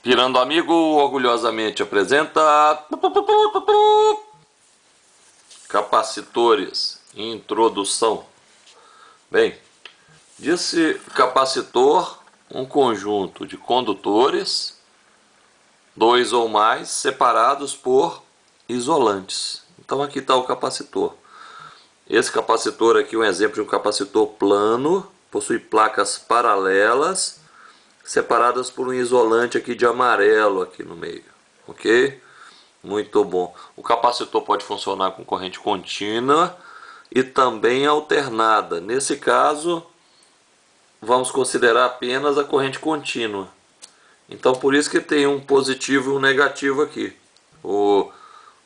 Virando Amigo orgulhosamente apresenta capacitores. Introdução. Bem, disse capacitor, um conjunto de condutores, dois ou mais, separados por isolantes. Então aqui está o capacitor. Esse capacitor aqui é um exemplo de um capacitor plano, possui placas paralelas, separadas por um isolante aqui de amarelo aqui no meio, ok? Muito bom. O capacitor pode funcionar com corrente contínua e também alternada. Nesse caso, vamos considerar apenas a corrente contínua. Então, por isso que tem um positivo e um negativo aqui. O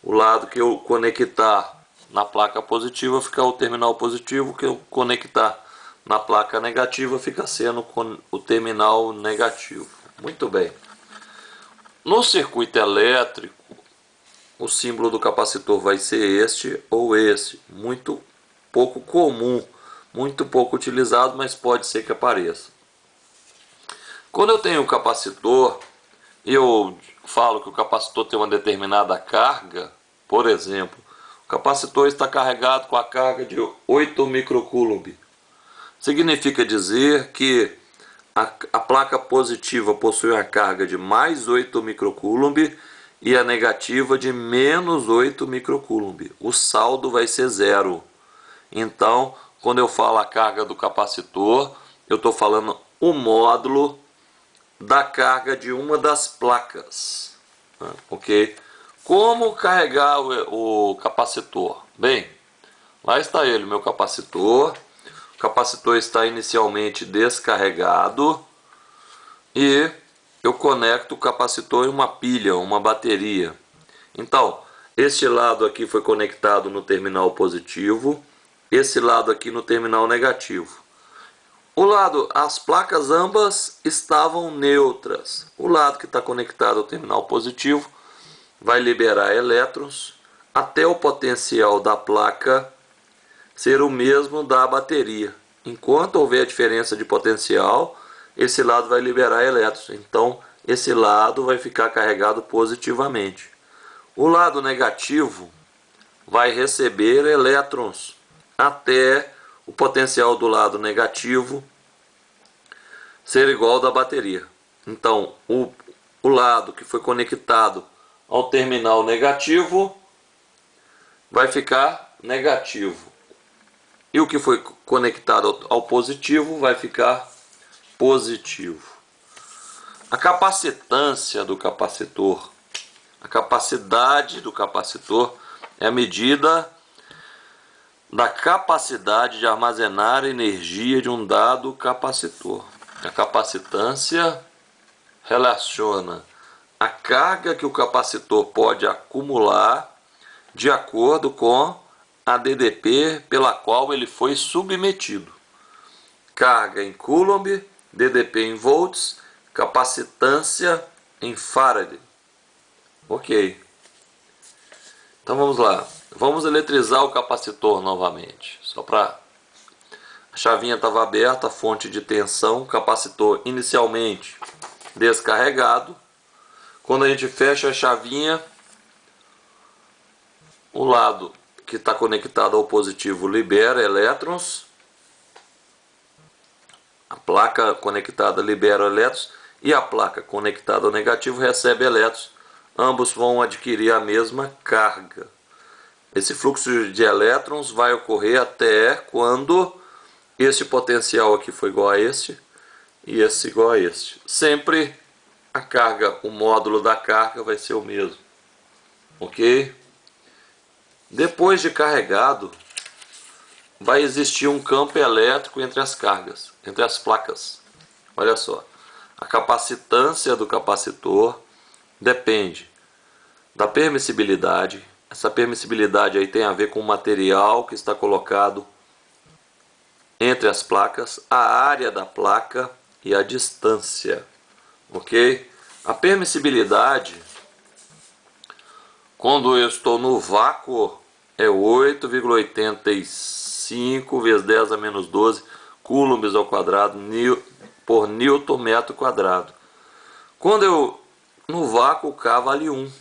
lado que eu conectar na placa positiva fica o terminal positivo, que eu conectar na placa negativa fica sendo o terminal negativo. Muito bem. No circuito elétrico, o símbolo do capacitor vai ser este ou esse. Muito pouco comum, muito pouco utilizado, mas pode ser que apareça. Quando eu tenho um capacitor e eu falo que o capacitor tem uma determinada carga, por exemplo, o capacitor está carregado com a carga de 8 microcoulomb. Significa dizer que a placa positiva possui uma carga de mais 8 microcoulomb e a negativa de menos 8 microcoulomb. O saldo vai ser zero. Então, quando eu falo a carga do capacitor, eu estou falando o módulo da carga de uma das placas. Ok? Como carregar o capacitor? Bem, lá está ele, meu capacitor. O capacitor está inicialmente descarregado e eu conecto o capacitor em uma pilha, uma bateria. Então, este lado aqui foi conectado no terminal positivo, esse lado aqui no terminal negativo. As placas ambas estavam neutras. O lado que está conectado ao terminal positivo vai liberar elétrons até o potencial da placa ser o mesmo da bateria. Enquanto houver diferença de potencial, esse lado vai liberar elétrons. Então, esse lado vai ficar carregado positivamente. O lado negativo vai receber elétrons até o potencial do lado negativo ser igual ao da bateria. Então, o lado que foi conectado ao terminal negativo vai ficar negativo. E o que foi conectado ao positivo vai ficar positivo. A capacitância do capacitor, a capacidade do capacitor é a medida da capacidade de armazenar energia de um dado capacitor. A capacitância relaciona a carga que o capacitor pode acumular de acordo com a DDP pela qual ele foi submetido. Carga em Coulomb, DDP em volts, capacitância em Farad. Ok. Então vamos lá. Vamos eletrizar o capacitor novamente. Só para... A chavinha estava aberta, a fonte de tensão, capacitor inicialmente descarregado. Quando a gente fecha a chavinha, o lado que está conectado ao positivo libera elétrons, a placa conectada libera elétrons e a placa conectada ao negativo recebe elétrons. Ambos vão adquirir a mesma carga. Esse fluxo de elétrons vai ocorrer até quando este potencial aqui for igual a este e esse igual a este. Sempre a carga, o módulo da carga vai ser o mesmo. Ok? Depois de carregado, vai existir um campo elétrico entre as cargas, entre as placas. Olha só, a capacitância do capacitor depende da permissibilidade. Essa permissibilidade aí tem a ver com o material que está colocado entre as placas, a área da placa e a distância. Ok? A permissibilidade, quando eu estou no vácuo, é 8,85 vezes 10 a menos 12 coulombs ao quadrado por Newton metro quadrado. Quando eu no vácuo K vale 1.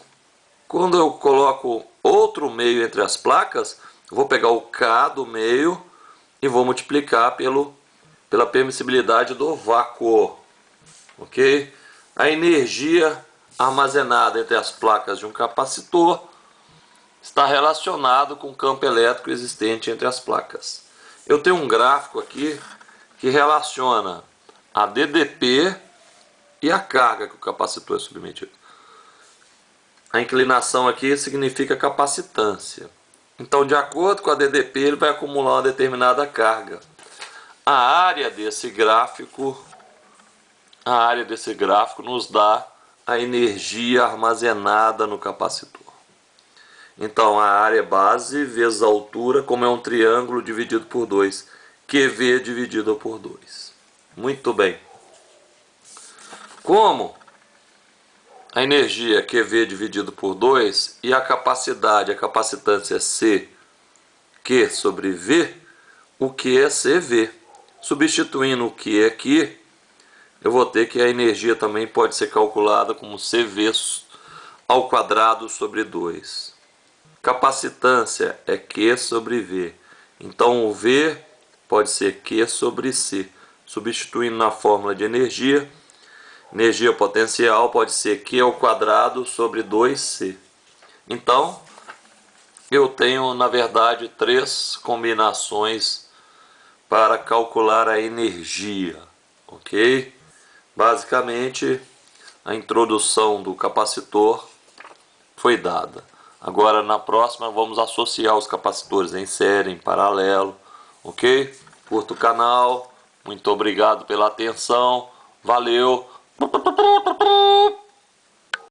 Quando eu coloco outro meio entre as placas, eu vou pegar o K do meio e vou multiplicar pela permissibilidade do vácuo. Ok? A energia armazenada entre as placas de um capacitor está relacionado com o campo elétrico existente entre as placas. Eu tenho um gráfico aqui que relaciona a DDP e a carga que o capacitor é submetido. A inclinação aqui significa capacitância. Então, de acordo com a DDP, ele vai acumular uma determinada carga. A área desse gráfico nos dá a energia armazenada no capacitor. Então, a área base vezes a altura, como é um triângulo dividido por 2, QV dividido por 2. Muito bem. Como a energia QV dividido por 2 e a capacitância C, Q sobre V, o Q é CV. Substituindo o Q aqui, eu vou ter que a energia também pode ser calculada como CV ao quadrado sobre 2. Capacitância é Q sobre V. Então o V pode ser Q sobre C. Substituindo na fórmula de energia, energia potencial pode ser Q ao quadrado sobre 2C. Então, eu tenho, na verdade, 3 combinações para calcular a energia. Ok? Basicamente, a introdução do capacitor foi dada. Agora, na próxima, vamos associar os capacitores em série, em paralelo. Ok? Curta o canal. Muito obrigado pela atenção. Valeu!